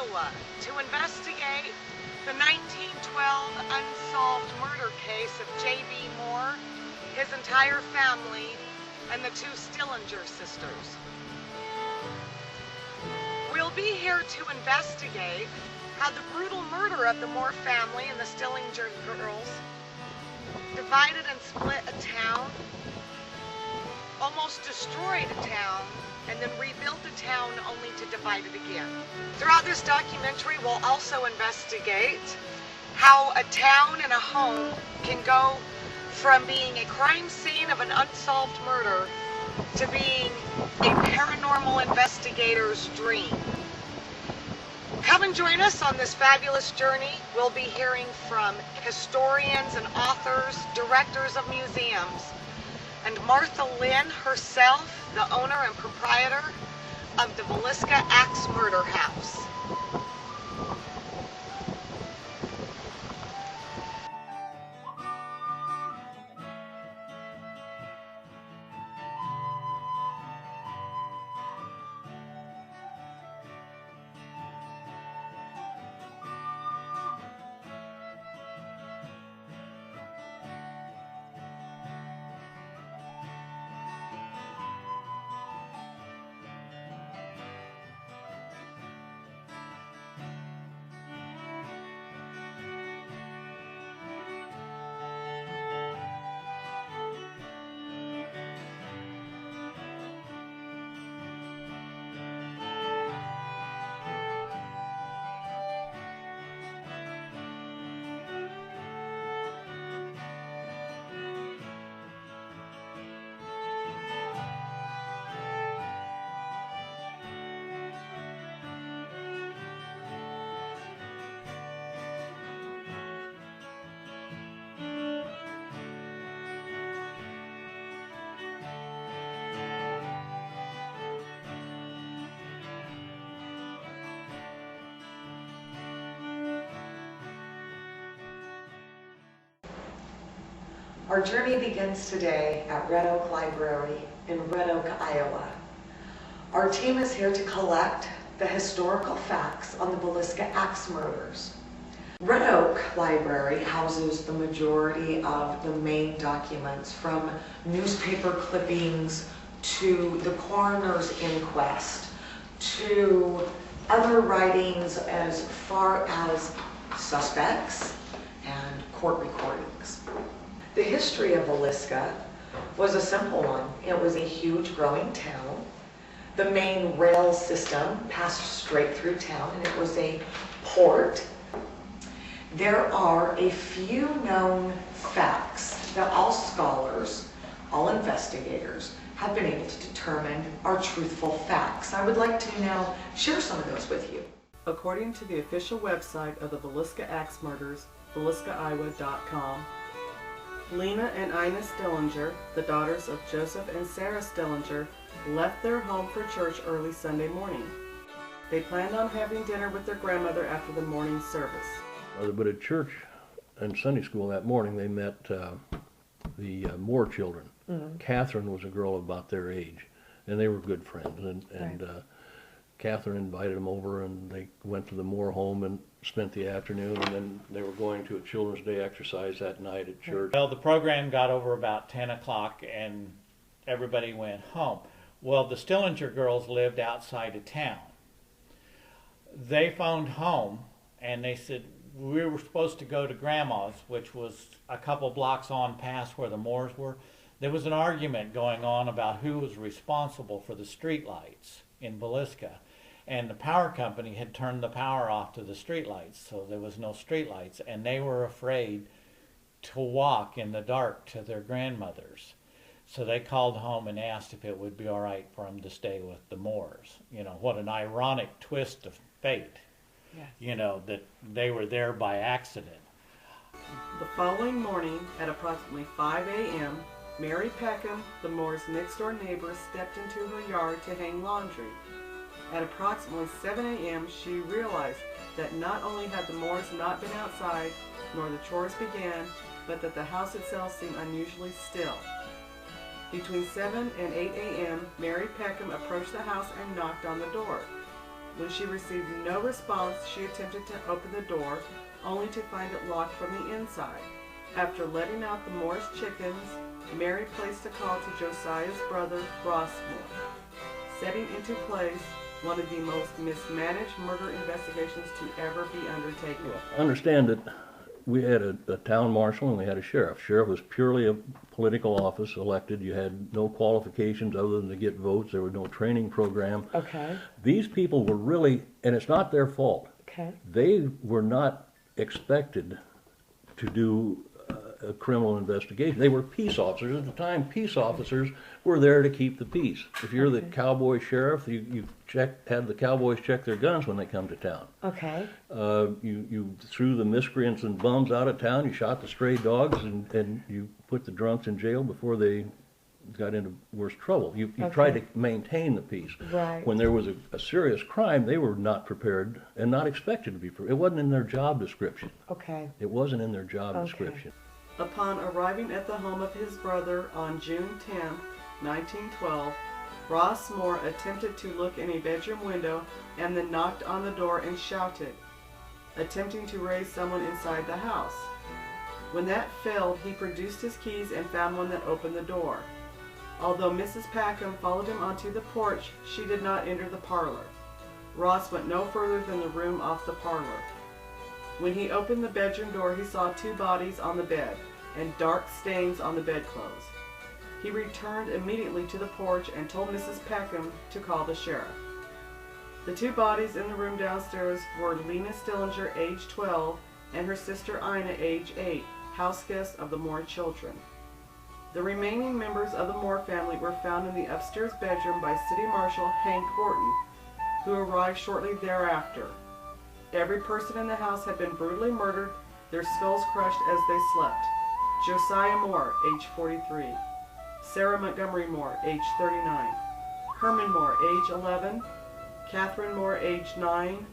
Iowa to investigate the 1912 unsolved murder case of J.B. Moore, his entire family, and the two Stillinger sisters. We'll be here to investigate how the brutal murder of the Moore family and the Stillinger girls divided and split a town, almost destroyed a town, and then rebuilt a town only to divide it again. Throughout this documentary, we'll also investigate how a town and a home can go from being a crime scene of an unsolved murder to being a paranormal investigator's dream. Come and join us on this fabulous journey. We'll be hearing from historians and authors, directors of museums, and Martha Lynn herself, the owner and proprietor of the Villisca Axe Murder House. Our journey begins today at Red Oak Library in Red Oak, Iowa. Our team is here to collect the historical facts on the Villisca axe murders. Red Oak Library houses the majority of the main documents, from newspaper clippings to the coroner's inquest to other writings as far as suspects and court recordings. The history of Villisca was a simple one. It was a huge growing town. The main rail system passed straight through town, and it was a port. There are a few known facts that all scholars, all investigators, have been able to determine are truthful facts. I would like to now share some of those with you. According to the official website of the Villisca Axe Murders, villiscaiowa.com, Lena and Ina Stillinger, the daughters of Joseph and Sarah Stillinger, left their home for church early Sunday morning. They planned on having dinner with their grandmother after the morning service. But at church and Sunday school that morning, they met the Moore children. Mm-hmm. Catherine was a girl about their age, and they were good friends. And Catherine invited them over, and they went to the Moore home and spent the afternoon, and then they were going to a Children's Day exercise that night at church. Well, the program got over about 10 o'clock, and everybody went home. Well, the Stillinger girls lived outside of town. They phoned home, and they said, we were supposed to go to Grandma's, which was a couple blocks on past where the Moores were. There was an argument going on about who was responsible for the street lights in Villisca. And the power company had turned the power off to the street lights, so there was no street lights, and they were afraid to walk in the dark to their grandmother's. So they called home and asked if it would be all right for them to stay with the Moores. You know, what an ironic twist of fate. Yes. You know, that they were there by accident. The following morning, at approximately 5 a.m., Mary Peckham, the Moores' next-door neighbor, stepped into her yard to hang laundry. At approximately 7 a.m., she realized that not only had the Moores not been outside, nor the chores began, but that the house itself seemed unusually still. Between 7 and 8 a.m., Mary Peckham approached the house and knocked on the door. When she received no response, she attempted to open the door, only to find it locked from the inside. After letting out the Moore's chickens, Mary placed a call to Josiah's brother, Ross Moore, setting into place one of the most mismanaged murder investigations to ever be undertaken. Understand that we had a town marshal and we had a sheriff. Sheriff was purely a political office elected. You had no qualifications other than to get votes. There was no training program. Okay. These people were really, and it's not their fault. Okay. They were not expected to do a criminal investigation. They were peace officers. At the time, peace officers were there to keep the peace. If you're the cowboy sheriff, you had the cowboys check their guns when they come to town. Okay. You threw the miscreants and bums out of town, you shot the stray dogs, and you put the drunks in jail before they got into worse trouble. You tried to maintain the peace. Right. When there was a serious crime, they were not prepared and not expected to be prepared. It wasn't in their job description. Okay. It wasn't in their job Okay. description. Upon arriving at the home of his brother on June 10, 1912, Ross Moore attempted to look in a bedroom window and then knocked on the door and shouted, attempting to raise someone inside the house. When that failed, he produced his keys and found one that opened the door. Although Mrs. Packham followed him onto the porch, she did not enter the parlor. Ross went no further than the room off the parlor. When he opened the bedroom door, he saw 2 bodies on the bed and dark stains on the bedclothes. He returned immediately to the porch and told Mrs. Peckham to call the sheriff. The 2 bodies in the room downstairs were Lena Stillinger, age 12, and her sister Ina, age 8, house guests of the Moore children. The remaining members of the Moore family were found in the upstairs bedroom by City Marshal Hank Horton, who arrived shortly thereafter. Every person in the house had been brutally murdered, their skulls crushed as they slept. Josiah Moore, age 43. Sarah Montgomery Moore, age 39. Herman Moore, age 11. Catherine Moore, age 9.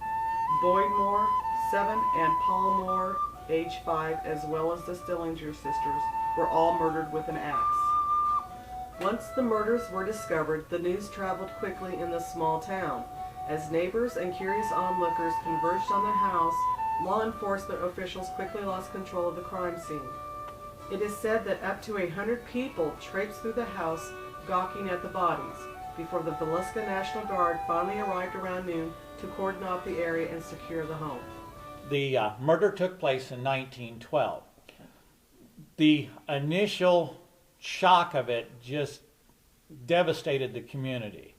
Boyd Moore, 7. And Paul Moore, age 5, as well as the Stillinger sisters, were all murdered with an axe. Once the murders were discovered, the news traveled quickly in the small town. As neighbors and curious onlookers converged on the house, law enforcement officials quickly lost control of the crime scene. It is said that up to 100 people traipsed through the house, gawking at the bodies, before the Villisca National Guard finally arrived around noon to cordon off the area and secure the home. The murder took place in 1912. The initial shock of it just devastated the community.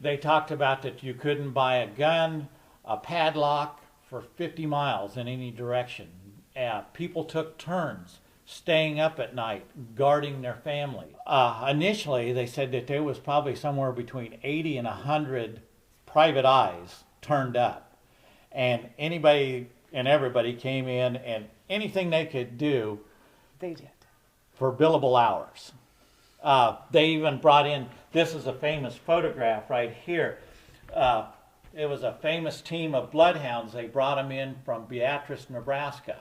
They talked about that you couldn't buy a gun, a padlock for 50 miles in any direction. People took turns staying up at night, guarding their family. Initially, they said that there was probably somewhere between 80 and 100 private eyes turned up. And anybody and everybody came in, and anything they could do, They did. for billable hours. They even brought in, this is a famous photograph right here. It was a famous team of bloodhounds. They brought them in from Beatrice, Nebraska.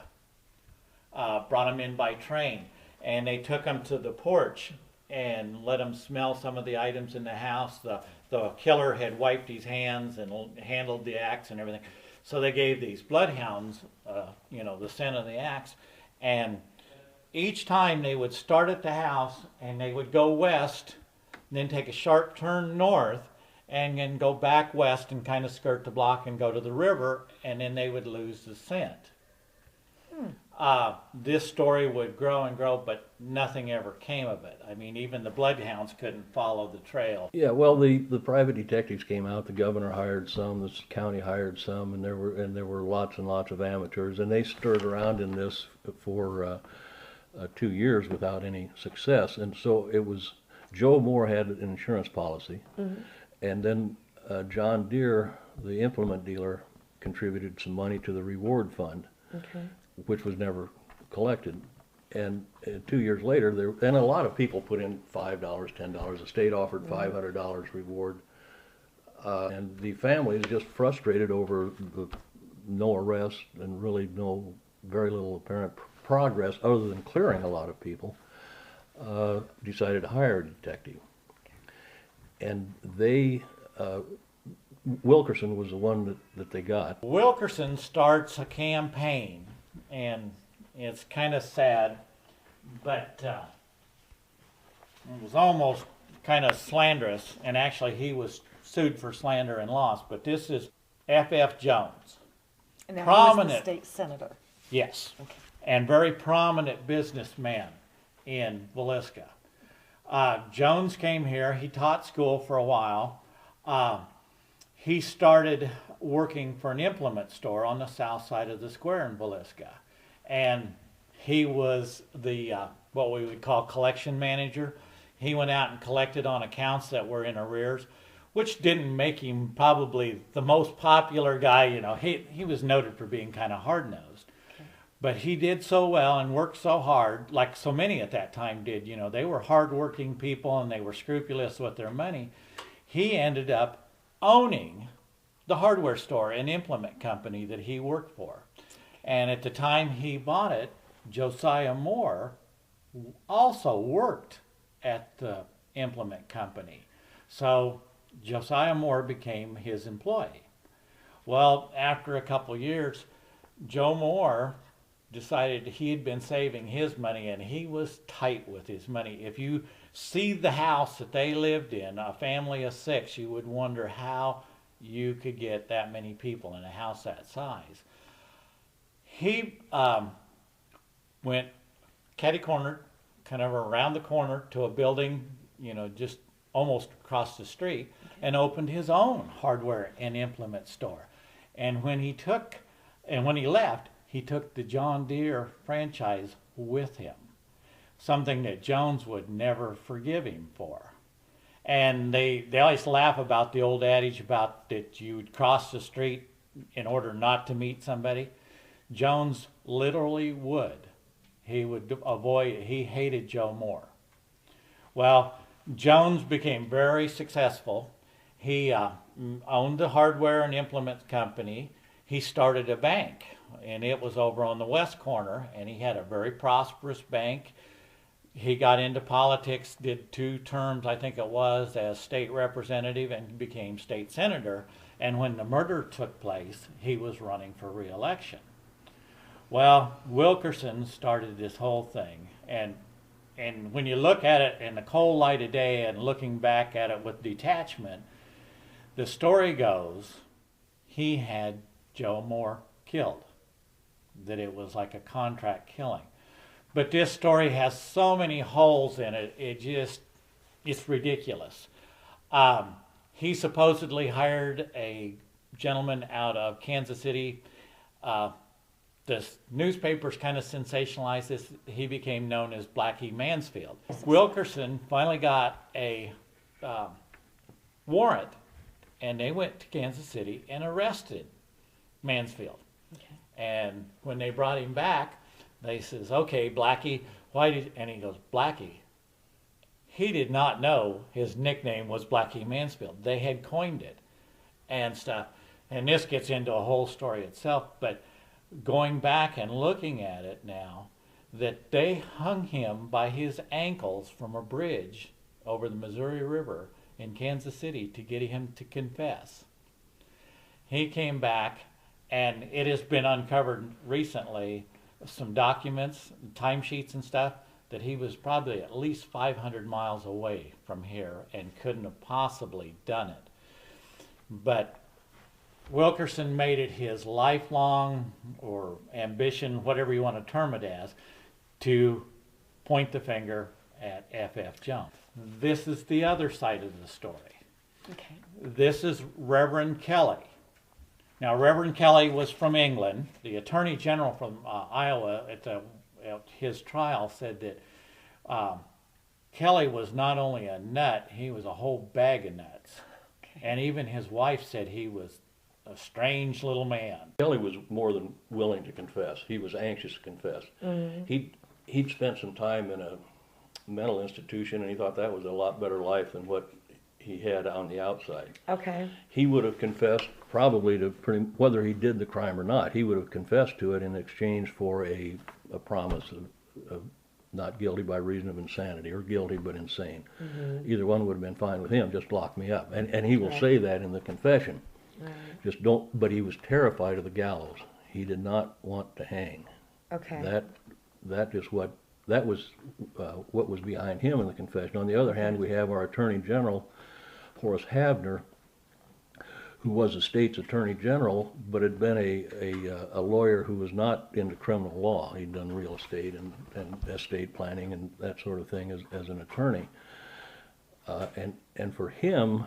Brought them in by train. And they took them to the porch and let them smell some of the items in the house. The killer had wiped his hands and handled the axe and everything. So they gave these bloodhounds, the scent of the axe. And each time they would start at the house and they would go west, then take a sharp turn north, and then go back west and kind of skirt the block and go to the river, and then they would lose the scent. This story would grow and grow, but nothing ever came of it. I mean, even the bloodhounds couldn't follow the trail. Yeah, well, the private detectives came out. The governor hired some. The county hired some, and there were lots and lots of amateurs. And they stirred around in this for 2 years without any success. And so it was Joe Moore had an insurance policy, and then John Deere, the implement dealer, contributed some money to the reward fund, which was never collected. And 2 years later, and a lot of people put in $5, $10. The state offered $500 reward. And the family is just frustrated over the no arrest and really very little apparent progress other than clearing a lot of people, decided to hire a detective. And they Wilkerson was the one that they got. Wilkerson starts a campaign, and it's kind of sad, but it was almost kind of slanderous, and actually he was sued for slander and lost. But this is F.F. Jones. And now he was Prominent. the state senator. Yes, Okay. and very prominent businessman in Villisca. Jones came here. He taught school for a while. He started working for an implement store on the south side of the square in Villisca. And he was the, what we would call collection manager. He went out and collected on accounts that were in arrears, which didn't make him probably the most popular guy. You know, he was noted for being kind of hard-nosed. But he did so well and worked so hard, like so many at that time did. You know, they were hard-working people and they were scrupulous with their money. He ended up owning the hardware store and implement company that he worked for. And at the time he bought it, Josiah Moore also worked at the implement company. So Josiah Moore became his employee. Well, after a couple years, Joe Moore decided he had been saving his money, and he was tight with his money. If you see the house that they lived in, a family of 6, you would wonder how you could get that many people in a house that size. He went catty-cornered, kind of around the corner to a building, you know, just almost across the street, and opened his own hardware and implement store. And when he left, he took the John Deere franchise with him, something that Jones would never forgive him for. And they always laugh about the old adage about that you would cross the street in order not to meet somebody. Jones literally would. He would avoid, he hated Joe Moore. Well, Jones became very successful. He owned the hardware and implement company. He started a bank, and it was over on the west corner, and he had a very prosperous bank. He got into politics, did 2 terms, I think it was, as state representative and became state senator. And when the murder took place, he was running for re-election. Well, Wilkerson started this whole thing. And when you look at it in the cold light of day and looking back at it with detachment, the story goes he had Joe Moore killed, that it was like a contract killing. But this story has so many holes in it, it's ridiculous. He supposedly hired a gentleman out of Kansas City. The newspapers kind of sensationalized this. He became known as Blackie Mansfield. Wilkerson finally got a warrant, and they went to Kansas City and arrested Mansfield. Okay. And when they brought him back, they says, "Okay, Blackie, why did?" And he goes, "Blackie." He did not know his nickname was Blackie Mansfield. They had coined it and stuff. And this gets into a whole story itself. But going back and looking at it now, that they hung him by his ankles from a bridge over the Missouri River in Kansas City to get him to confess. He came back, and it has been uncovered recently, some documents, timesheets and stuff, that he was probably at least 500 miles away from here and couldn't have possibly done it. But Wilkerson made it his lifelong, or ambition, whatever you want to term it as, to point the finger at F.F. Jones. This is the other side of the story. Okay. This is Reverend Kelly. Now, Reverend Kelly was from England. The Attorney General from Iowa at his trial said that Kelly was not only a nut, he was a whole bag of nuts. Okay. And even his wife said he was a strange little man. Kelly was more than willing to confess. He was anxious to confess. Mm-hmm. He'd spent some time in a mental institution, and he thought that was a lot better life than what he had on the outside. Okay. He would have confessed probably to whether he did the crime or not. He would have confessed to it in exchange for a promise of not guilty by reason of insanity, or guilty but insane. Mm-hmm. Either one would have been fine with him. Just lock me up, and he will say that in the confession. Just don't, but he was terrified of the gallows. He did not want to hang. Okay. That is that was what was behind him in the confession. On the other hand, we have our Attorney General, Horace Havner, who was the state's Attorney General, but had been a lawyer who was not into criminal law. He'd done real estate and estate planning and that sort of thing as an attorney. And for him,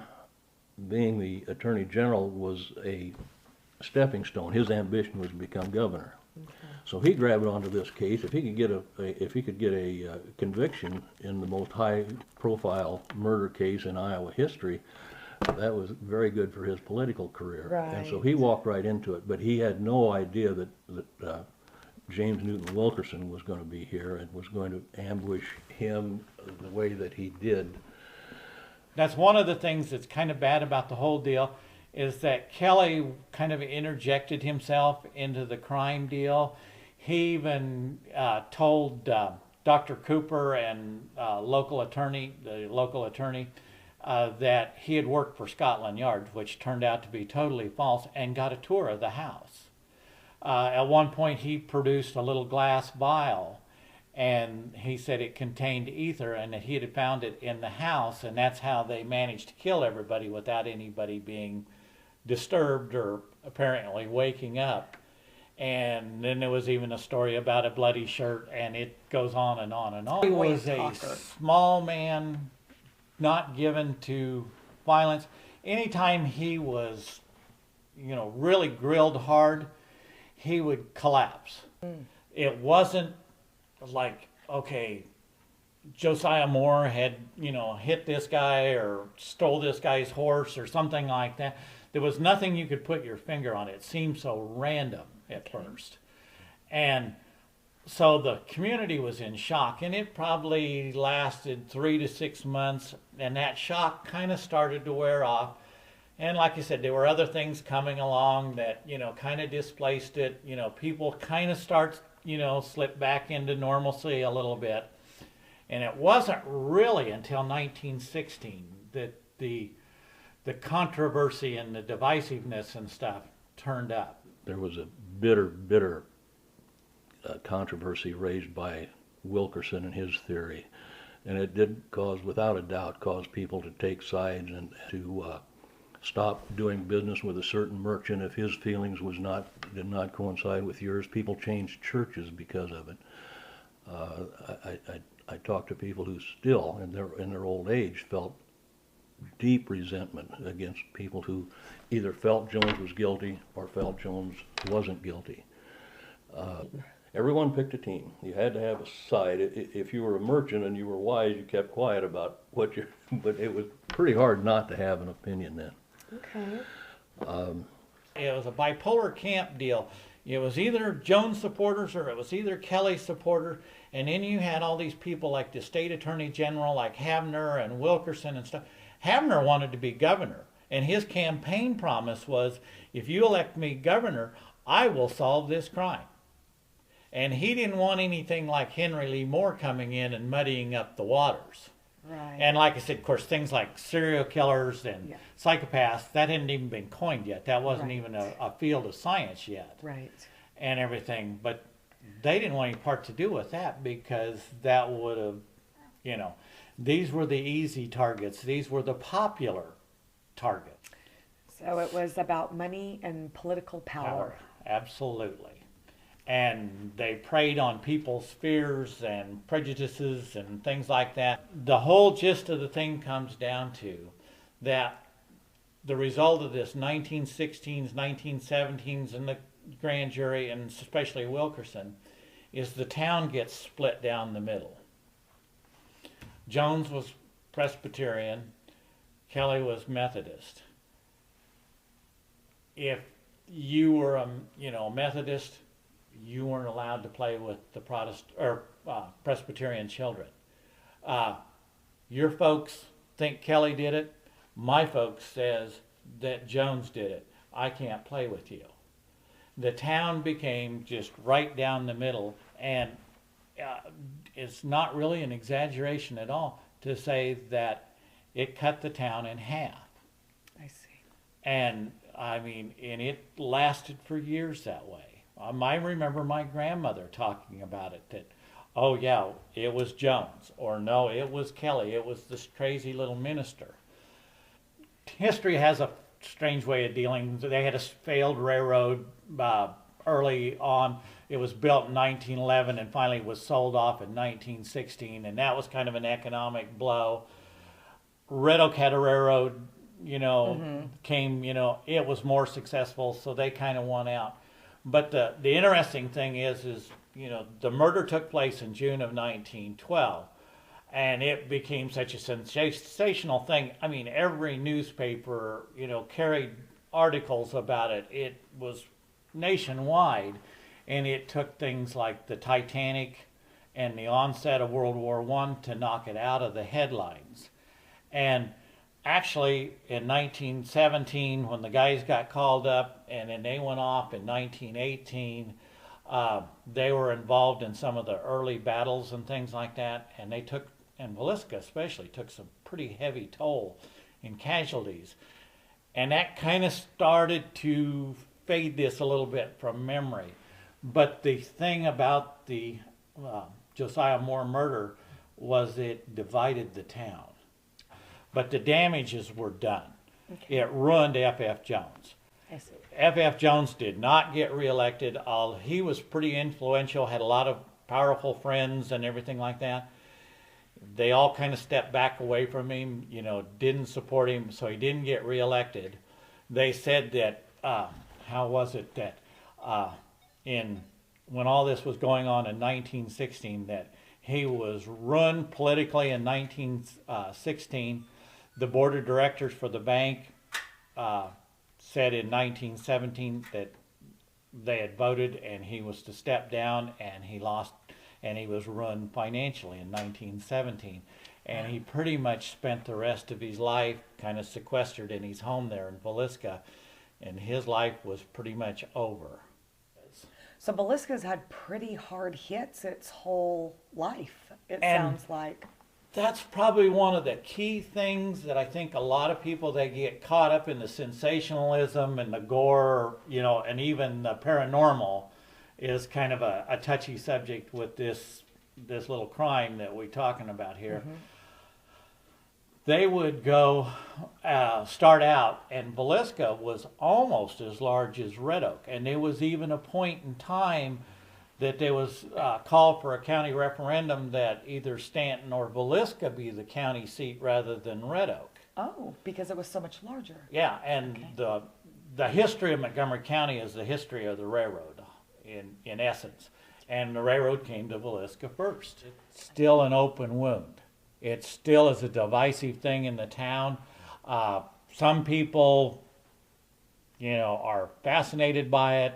being the Attorney General was a stepping stone. His ambition was to become governor. Okay. So he grabbed onto this case. If he could get a conviction in the most high-profile murder case in Iowa history, that was very good for his political career. Right. And so he walked right into it. But he had no idea that James Newton Wilkerson was going to be here and was going to ambush him the way that he did. That's one of the things that's kind of bad about the whole deal, is that Kelly kind of interjected himself into the crime deal. He even told Dr. Cooper and the local attorney, that he had worked for Scotland Yard, which turned out to be totally false, and got a tour of the house. At one point, he produced a little glass vial, and he said it contained ether, and that he had found it in the house, and that's how they managed to kill everybody without anybody being disturbed or apparently waking up. And then there was even a story about a bloody shirt, and it goes on and on and on. He was a small man, not given to violence. Anytime he was, really grilled hard, he would collapse. It wasn't like, okay, Josiah Moore had, hit this guy or stole this guy's horse or something like that. There was nothing you could put your finger on. It seemed so random at first. And so the community was in shock, and it probably lasted 3 to 6 months, and that shock kind of started to wear off. And like I said, there were other things coming along that, kind of displaced it. People kind of slip back into normalcy a little bit. And it wasn't really until 1916 that the controversy and the divisiveness and stuff turned up. There was a bitter controversy raised by Wilkerson and his theory, and it did without a doubt, cause people to take sides and to stop doing business with a certain merchant if his feelings did not coincide with yours. People changed churches because of it. I talked to people who still, in their old age, felt deep resentment against people who either felt Jones was guilty or felt Jones wasn't guilty. Everyone picked a team. You had to have a side. If you were a merchant and you were wise, you kept quiet about but it was pretty hard not to have an opinion then. Okay. It was a bipolar camp deal. It was either Jones supporters or it was either Kelly supporters, and then you had all these people like the state attorney general, like Havner and Wilkerson and stuff. Havner wanted to be governor, and his campaign promise was, if you elect me governor, I will solve this crime. And he didn't want anything like Henry Lee Moore coming in and muddying up the waters. Right. And like I said, of course, things like serial killers and psychopaths, that hadn't even been coined yet. That wasn't even a field of science yet. Right. And everything. But they didn't want any part to do with that, because that would have, these were the easy targets. These were the popular targets. So it was about money and political power. Absolutely. And they preyed on people's fears and prejudices and things like that. The whole gist of the thing comes down to that the result of this 1916s, 1917s, and the grand jury, and especially Wilkerson, is the town gets split down the middle. Jones was Presbyterian, Kelly was Methodist. If you were a Methodist, you weren't allowed to play with the Presbyterian children. Your folks think Kelly did it. My folks says that Jones did it. I can't play with you. The town became just right down the middle, and it's not really an exaggeration at all to say that it cut the town in half. I see. And I mean, and it lasted for years that way. I remember my grandmother talking about it, that, oh yeah, it was Jones, or no, it was Kelly, it was this crazy little minister. History has a strange way of dealing. They had a failed railroad early on. It was built in 1911 and finally was sold off in 1916, and that was kind of an economic blow. Red Oak had a railroad, came, it was more successful, so they kind of won out. But the interesting thing is, the murder took place in June of 1912, and it became such a sensational thing. I mean, every newspaper, carried articles about it. It was nationwide, and it took things like the Titanic and the onset of World War I to knock it out of the headlines. And actually, in 1917, when the guys got called up and then they went off in 1918, they were involved in some of the early battles and things like that, and Villisca especially took some pretty heavy toll in casualties. And that kind of started to fade this a little bit from memory. But the thing about the Josiah Moore murder was it divided the town. But the damages were done. Okay. It ruined F.F. Jones. F.F. Jones did not get reelected. He was pretty influential, had a lot of powerful friends and everything like that. They all kind of stepped back away from him, didn't support him, so he didn't get reelected. They said that, when all this was going on in 1916, that he was ruined politically in 1916. The board of directors for the bank said in 1917 that they had voted and he was to step down, and he lost, and he was ruined financially in 1917. And he pretty much spent the rest of his life kind of sequestered in his home there in Villisca, and his life was pretty much over. So Villisca's had pretty hard hits its whole life, it sounds like. That's probably one of the key things that I think a lot of people, they get caught up in the sensationalism and the gore, and even the paranormal is kind of a touchy subject with this little crime that we're talking about here. Mm-hmm. They would go start out, and Villisca was almost as large as Red Oak, and there was even a point in time that there was a call for a county referendum that either Stanton or Villisca be the county seat rather than Red Oak. Oh, because it was so much larger. Yeah, and okay. The history of Montgomery County is the history of the railroad, in essence. And the railroad came to Villisca first. It's still an open wound. It still is a divisive thing in the town. Some people, are fascinated by it,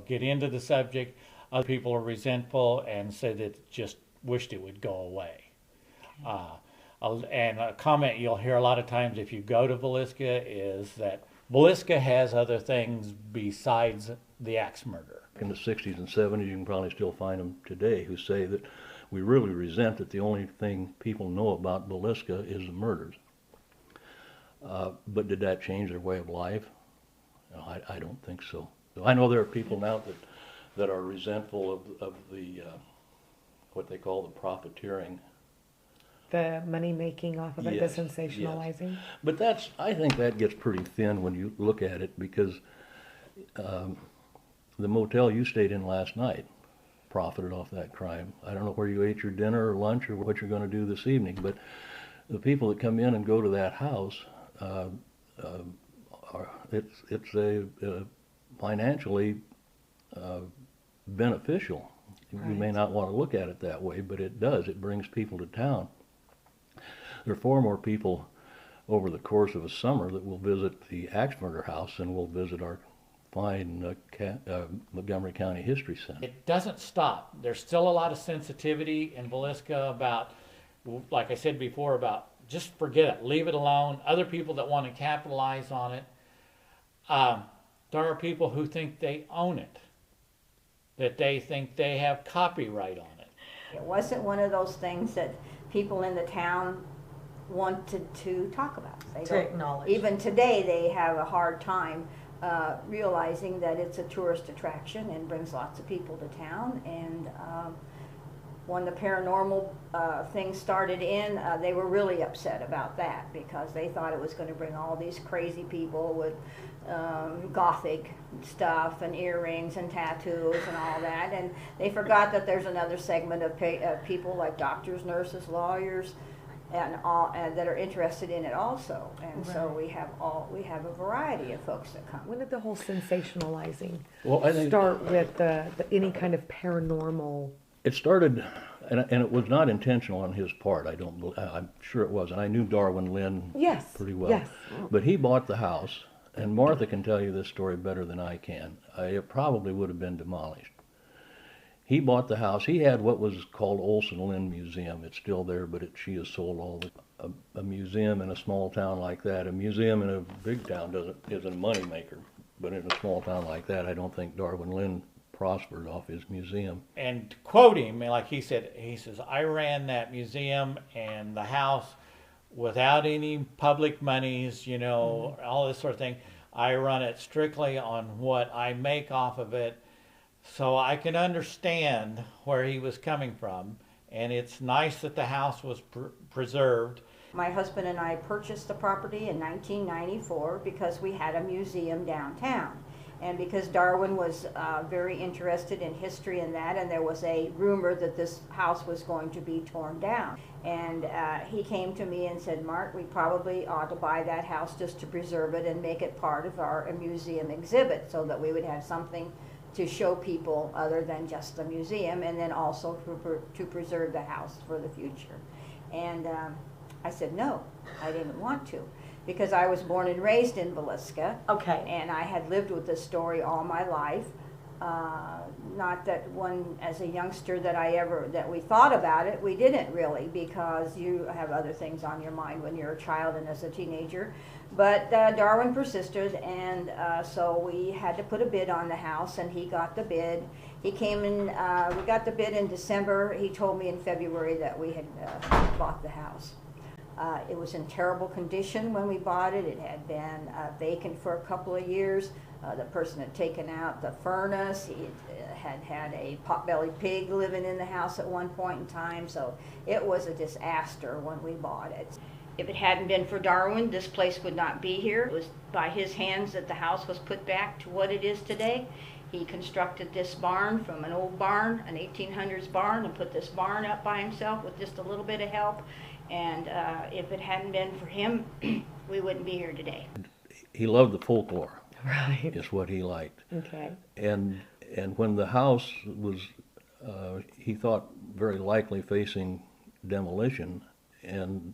get into the subject. Other people are resentful and say that just wished it would go away. And a comment you'll hear a lot of times if you go to Villisca is that Villisca has other things besides the axe murder. In the 60s and 70s, you can probably still find them today who say that we really resent that the only thing people know about Villisca is the murders. But did that change their way of life? No, I don't think so. I know there are people now that are resentful of the what they call the profiteering. The money making off of it, yes, the sensationalizing. Yes. But I think that gets pretty thin when you look at it, because the motel you stayed in last night profited off that crime. I don't know where you ate your dinner or lunch or what you're going to do this evening, but the people that come in and go to that house, it's a financially beneficial. Right. You may not want to look at it that way, but it does. It brings people to town. There are far more people over the course of a summer that will visit the axe murder house than will visit our fine Montgomery County History Center. It doesn't stop. There's still a lot of sensitivity in Villisca about, like I said before, about just forget it, leave it alone. Other people that want to capitalize on it. There are people who think they own it, that they think they have copyright on it. It wasn't one of those things that people in the town wanted to talk about. To acknowledge. Even today they have a hard time realizing that it's a tourist attraction and brings lots of people to town. And when the paranormal thing started in, they were really upset about that because they thought it was going to bring all these crazy people with gothic stuff and earrings and tattoos and all that. And they forgot that there's another segment of people like doctors, nurses, lawyers, and that are interested in it also. And so we have a variety of folks that come. When did the whole sensationalizing Well, I think start with any kind of paranormal? it started, and it was not intentional on his part. I'm sure it wasn't. I knew Darwin Lynn Yes. pretty well. Yes. But he bought the house, and Martha can tell you this story better than I can. It probably would have been demolished. He bought the house. He had what was called Olson Lynn Museum. It's still there, but she has sold all a museum in a small town like that. A museum in a big town isn't a moneymaker, but in a small town like that, I don't think Darwin Lynn prospered off his museum. And to quote him, like he says, I ran that museum and the house without any public monies, all this sort of thing. I run it strictly on what I make off of it. So I can understand where he was coming from. And it's nice that the house was preserved. My husband and I purchased the property in 1994 because we had a museum downtown. And because Darwin was very interested in history and that, and there was a rumor that this house was going to be torn down. And he came to me and said, Mark, we probably ought to buy that house just to preserve it and make it part of our museum exhibit so that we would have something to show people other than just the museum, and then also to preserve the house for the future. And I said, no, I didn't want to. Because I was born and raised in Villisca. Okay. And I had lived with this story all my life. Not that as a youngster that we thought about it, we didn't really, because you have other things on your mind when you're a child and as a teenager. But Darwin persisted, and so we had to put a bid on the house, and he got the bid. He came in, we got the bid in December. He told me in February that we had bought the house. It was in terrible condition when we bought it. It had been vacant for a couple of years. The person had taken out the furnace. He had a pot-bellied pig living in the house at one point in time. So it was a disaster when we bought it. If it hadn't been for Darwin, this place would not be here. It was by his hands that the house was put back to what it is today. He constructed this barn from an old barn, an 1800s barn, and put this barn up by himself with just a little bit of help. And if it hadn't been for him, we wouldn't be here today. He loved the folklore. Right. Is what he liked. Okay. And when the house was, he thought very likely facing demolition and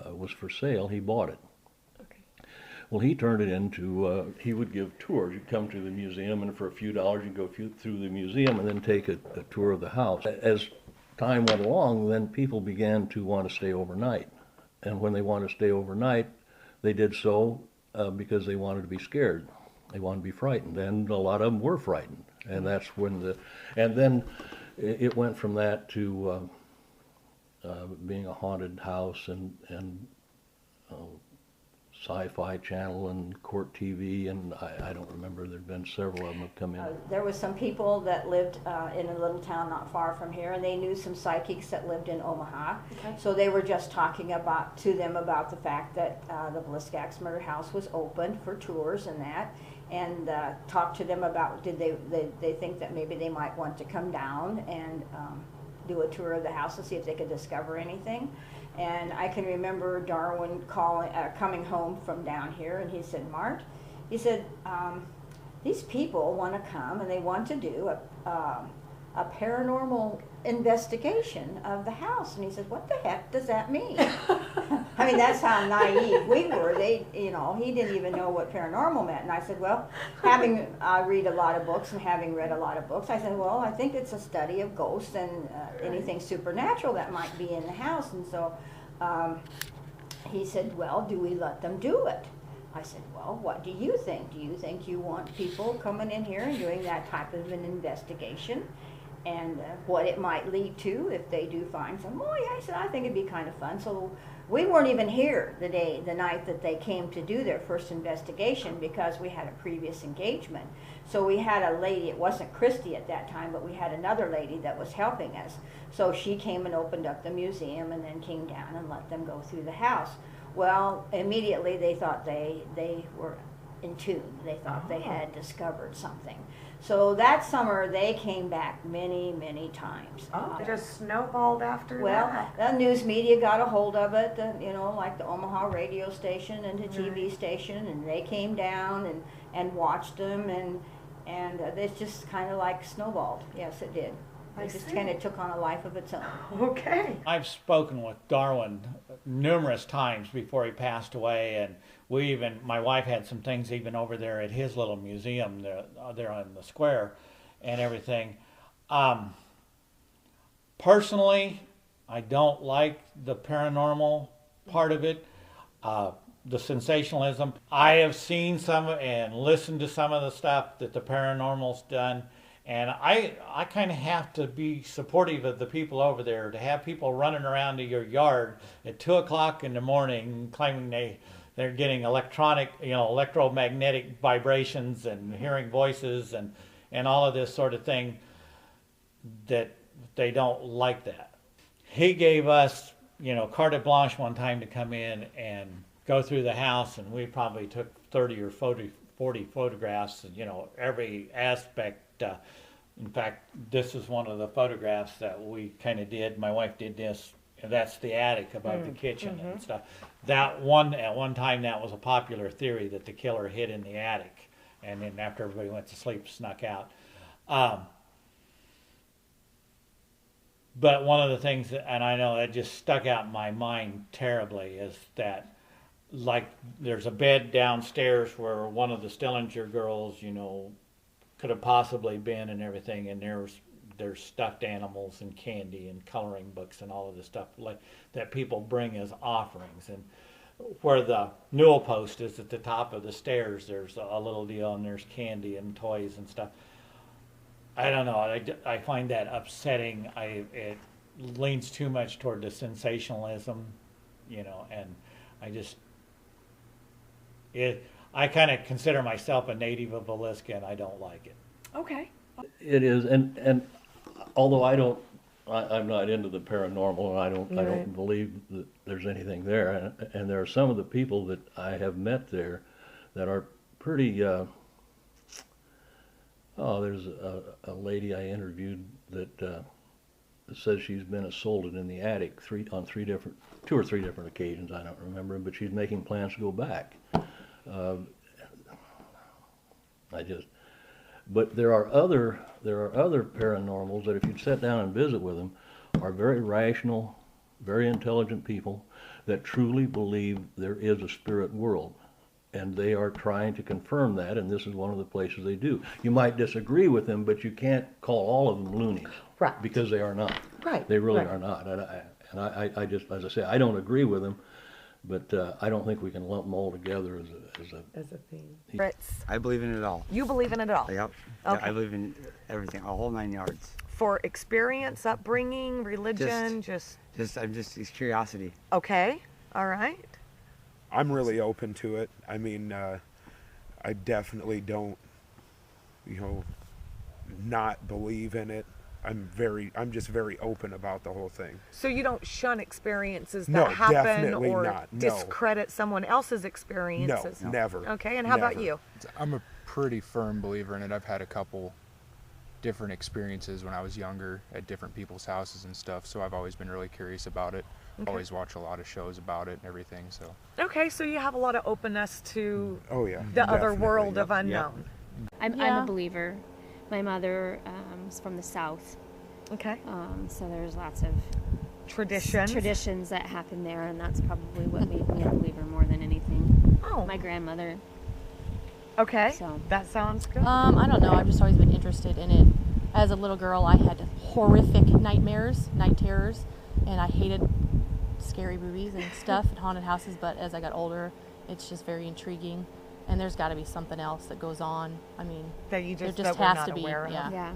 was for sale, he bought it. Okay. Well, he turned it into, he would give tours. You'd come to the museum, and for a few dollars, you'd go through the museum and then take a tour of the house. As time went along, then people began to want to stay overnight. And when they wanted to stay overnight, they did so because they wanted to be scared. They wanted to be frightened, and a lot of them were frightened. And that's when and then it went from that to being a haunted house and Sci-Fi Channel and Court TV, and I don't remember, there'd been several of them have come in. There was some people that lived in a little town not far from here, and they knew some psychics that lived in Omaha. Okay. So they were just talking to them about the fact that the Villisca Murder House was open for tours and that, and talked to them about did they think that maybe they might want to come down and do a tour of the house and see if they could discover anything. And I can remember Darwin coming home from down here, and he said, Mart, he said, these people want to come and they want to do a paranormal investigation of the house. And he said, what the heck does that mean? I mean, that's how naive we were. He didn't even know what paranormal meant. And I said, well, I read a lot of books, and having read a lot of books, I said, well, I think it's a study of ghosts and anything supernatural that might be in the house. And so he said, well, do we let them do it? I said, well, what do you think? Do you think you want people coming in here and doing that type of an investigation? what it might lead to if they do find some. Oh yeah, I said, I think it'd be kind of fun. So we weren't even here the night that they came to do their first investigation because we had a previous engagement. So we had a lady, it wasn't Christy at that time, but we had another lady that was helping us. So she came and opened up the museum and then came down and let them go through the house. Well, immediately they thought they were in tune. They thought they had discovered something. So that summer they came back many, many times. Oh, it just snowballed after Well, that. the news media got a hold of it, you know, like the Omaha radio station and the TV station, and they came down and watched them, and it's just kind of like snowballed. Yes, it did. It just kind of took on a life of its own. Okay. I've spoken with Darwin numerous times before he passed away, and my wife had some things even over there at his little museum there on the square and everything. Personally, I don't like the paranormal part of it, the sensationalism. I have seen some and listened to some of the stuff that the paranormal's done, and I kind of have to be supportive of the people over there. To have people running around to your yard at 2 o'clock in the morning claiming they're getting electromagnetic vibrations and hearing voices and all of this sort of thing, that they don't like that. He gave us, carte blanche one time to come in and go through the house, and we probably took 30 or 40 photographs, every aspect. In fact, this is one of the photographs that we kind of did. My wife did this, and that's the attic above the kitchen and stuff. At one time, that was a popular theory that the killer hid in the attic, and then after everybody went to sleep, snuck out. But one of the things, and I know that just stuck out in my mind terribly, is that, like, there's a bed downstairs where one of the Stillinger girls, could have possibly been and everything, and there's stuffed animals and candy and coloring books and all of this stuff like that people bring as offerings. And where the newel post is at the top of the stairs, there's a little deal, and there's candy and toys and stuff. I don't know. I find that upsetting. It leans too much toward the sensationalism, and I kind of consider myself a native of Villisca, and I don't like it. Okay. It is, and although I'm not into the paranormal, and I don't believe that there's anything there, and there are some of the people that I have met there that are pretty. There's a lady I interviewed that says she's been assaulted in the attic two or three different occasions. I don't remember, but she's making plans to go back. But there are other paranormals that, if you'd sit down and visit with them, are very rational, very intelligent people that truly believe there is a spirit world, and they are trying to confirm that. And this is one of the places they do. You might disagree with them, but you can't call all of them loonies, Right. Because they are not. Right. They really right. are not. And I just, as I say, I don't agree with them. But I don't think we can lump them all together As a theme. Fritz, I believe in it all. you believe in it all? Yep. Okay. I believe in everything, a whole 9 yards. For experience, upbringing, religion, It's curiosity. okay, all right. I'm really open to it. I mean, I definitely don't, not believe in it. I'm just very open about the whole thing. So you don't shun experiences that No, happen definitely or not. No. discredit someone else's experiences? No, never. Okay, and how about Never. you? I'm a pretty firm believer in it. I've had a couple different experiences when I was younger at different people's houses and stuff, so I've always been really curious about it. Okay. Always watch a lot of shows about it and everything, so. Okay, so you have a lot of openness to Oh yeah. the other definitely, world yep, of unknown. I'm Yeah. a believer. My mother is from the South, Okay. so there's lots of Traditions. that happen there, and that's probably what made me a believer more than anything. Oh, My grandmother. okay. So. That sounds good. I don't know. I've just always been interested in it. As a little girl, I had horrific nightmares, night terrors, and I hated scary movies and stuff and haunted houses. But as I got older, it's just very intriguing. And there's got to be something else that goes on. I mean, that you there just, just that we're has not to be. aware of. Yeah. Yeah.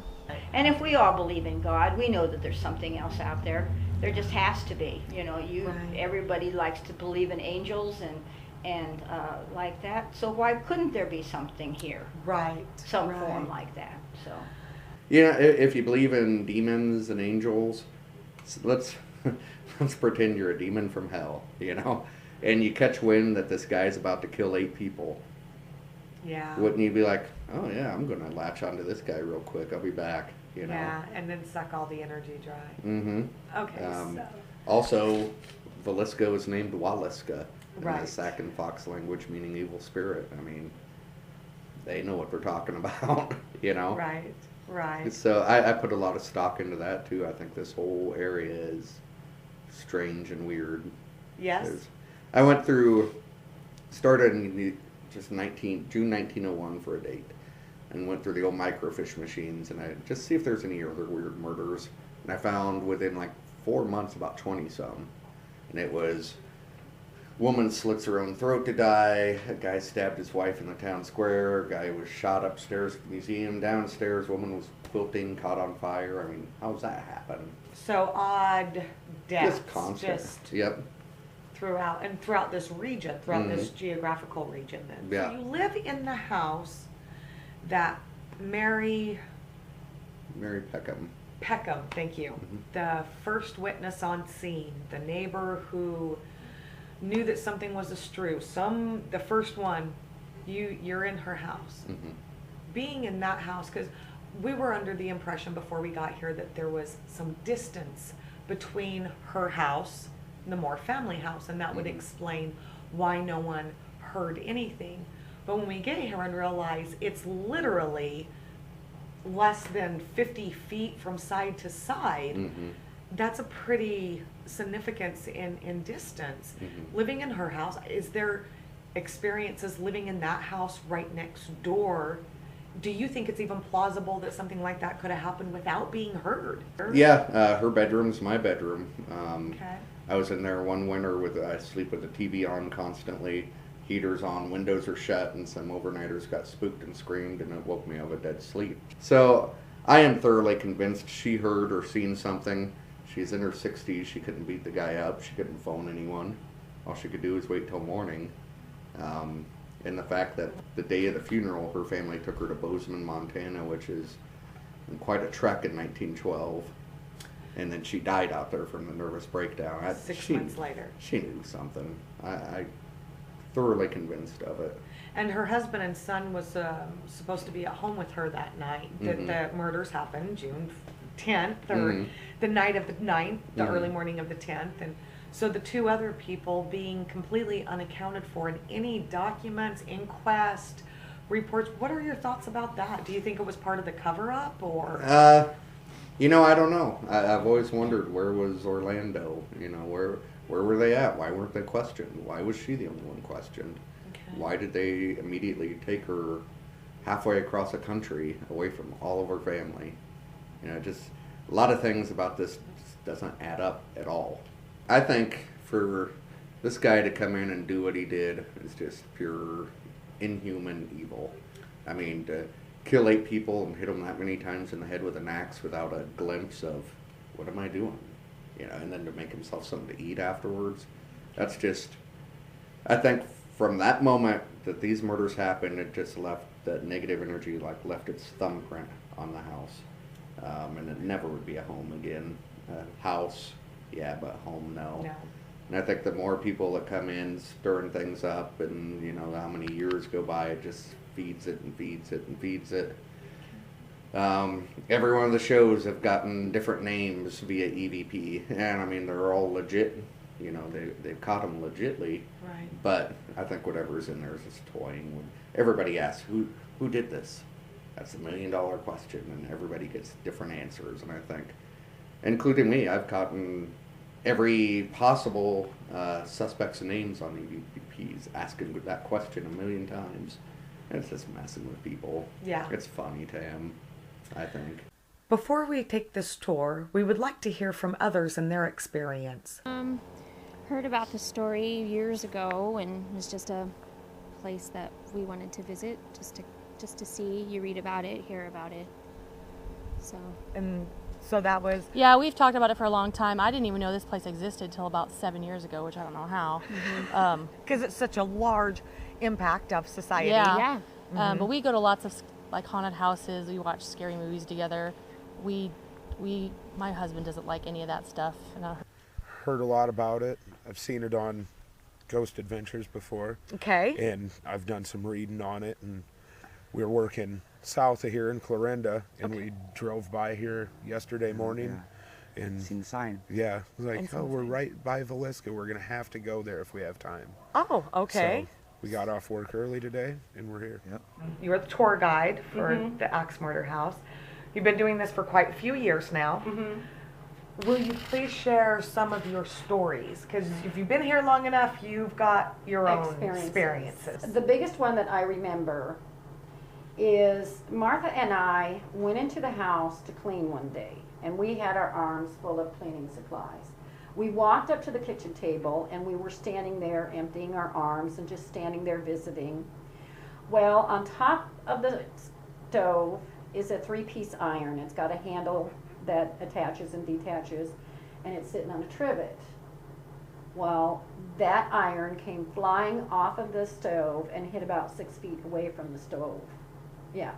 And if we all believe in God, we know that there's something else out there. There just has to be. You know, everybody likes to believe in angels and like that. So why couldn't there be something here? Right. Some form like that. So. Yeah, if you believe in demons and angels, let's pretend you're a demon from hell, you know, and you catch wind that this guy's about to kill 8 people. Yeah. Wouldn't you be like, oh yeah, I'm gonna latch onto this guy real quick. I'll be back. You know. Yeah, and then suck all the energy dry. Mm-hmm. Okay. So. Also, Villisca was named Waliska in Right. the Sac and Fox language, meaning evil spirit. I mean, they know what we're talking about. You know. Right. Right. So I put a lot of stock into that too. I think this whole area is strange and weird. Yes. I went through, started in June 1901 for a date, and went through the old microfiche machines and I just see if there's any other weird murders. And I found within like 4 months about 20 some. And it was woman slits her own throat to die, a guy stabbed his wife in the town square, a guy was shot upstairs at the museum, downstairs woman was quilting, caught on fire. I mean, how's that happen? So odd deaths. Just constant. Just Yep. throughout this region, throughout this geographical region then. Yeah. So you live in the house that Mary Peckham, thank you. The first witness on scene, the neighbor who knew that something was astray. The first one, you're in her house. Being in that house, because we were under the impression before we got here that there was some distance between her house and the Moore family house, and that would explain why no one heard anything. But when we get here and realize it's literally less than 50 feet from side to side, that's a pretty significance in distance. Living in her house, is there experiences living in that house right next door? Do you think it's even plausible that something like that could have happened without being heard? Yeah, her bedroom's my bedroom. Okay. I was in there one winter I sleep with the TV on constantly, heaters on, windows are shut, and some overnighters got spooked and screamed, and it woke me out of a dead sleep. So I am thoroughly convinced she heard or seen something. She's in her 60s. She couldn't beat the guy up. She couldn't phone anyone. All she could do was wait till morning. And the fact that the day of the funeral, her family took her to Bozeman, Montana, which is quite a trek in 1912. And then she died out there from the nervous breakdown. 6 months later. She knew something. I thoroughly convinced of it. And her husband and son was supposed to be at home with her that night that the murders happened, June 10th, or the night of the 9th, the early morning of the 10th. And so the 2 other people being completely unaccounted for in any documents, inquest, reports. What are your thoughts about that? Do you think it was part of the cover-up, or? You know, I don't know. I've always wondered, where was Orlando? You know, where were they at? Why weren't they questioned? Why was she the only one questioned? Okay. Why did they immediately take her halfway across the country away from all of her family? You know, just a lot of things about this just doesn't add up at all. I think for this guy to come in and do what he did is just pure inhuman evil. I mean, to kill 8 people and hit them that many times in the head with an axe without a glimpse of, what am I doing? You know, and then to make himself something to eat afterwards. That's just, I think from that moment that these murders happened, it just left that negative energy, left its thumbprint on the house. And it never would be a home again. House, yeah, but home, no. And I think the more people that come in stirring things up, and you know how many years go by, it just feeds it and feeds it and feeds it. Every one of the shows have gotten different names via EVP, and I mean they're all legit. You know, they've caught them legitly. Right. But I think whatever's in there is just toying. When everybody asks who did this, that's $1 million question, and everybody gets different answers. And I think, including me, I've gotten every possible suspect's names on EVPs, asking that question 1 million times. And it's just messing with people. Yeah. It's funny to him, I think. Before we take this tour, we would like to hear from others and their experience. Heard about the story years ago, and it was just a place that we wanted to visit, just to see. You read about it, hear about it. So. And so that was. Yeah, we've talked about it for a long time. I didn't even know this place existed till about 7 years ago, which I don't know how. Because it's such a large impact of society. Yeah. But we go to lots of like haunted houses. We watch scary movies together. My husband doesn't like any of that stuff. Heard a lot about it. I've seen it on Ghost Adventures before. Okay. And I've done some reading on it. And we were working south of here in Clarinda, and we drove by here yesterday morning. Yeah. And seen the sign. Yeah, it was like, oh, we're right by Villisca. We're gonna have to go there if we have time. Oh, okay. So we got off work early today, and we're here. Yep. You're the tour guide for the Axe Murder House. You've been doing this for quite a few years now. Will you please share some of your stories? Because if you've been here long enough, you've got your own experiences. The biggest one that I remember is Martha and I went into the house to clean one day, and we had our arms full of cleaning supplies. We walked up to the kitchen table, and we were standing there emptying our arms and just standing there visiting. Well, on top of the stove is a 3-piece iron. It's got a handle that attaches and detaches, and it's sitting on a trivet. Well, that iron came flying off of the stove and hit about 6 feet away from the stove. Yeah.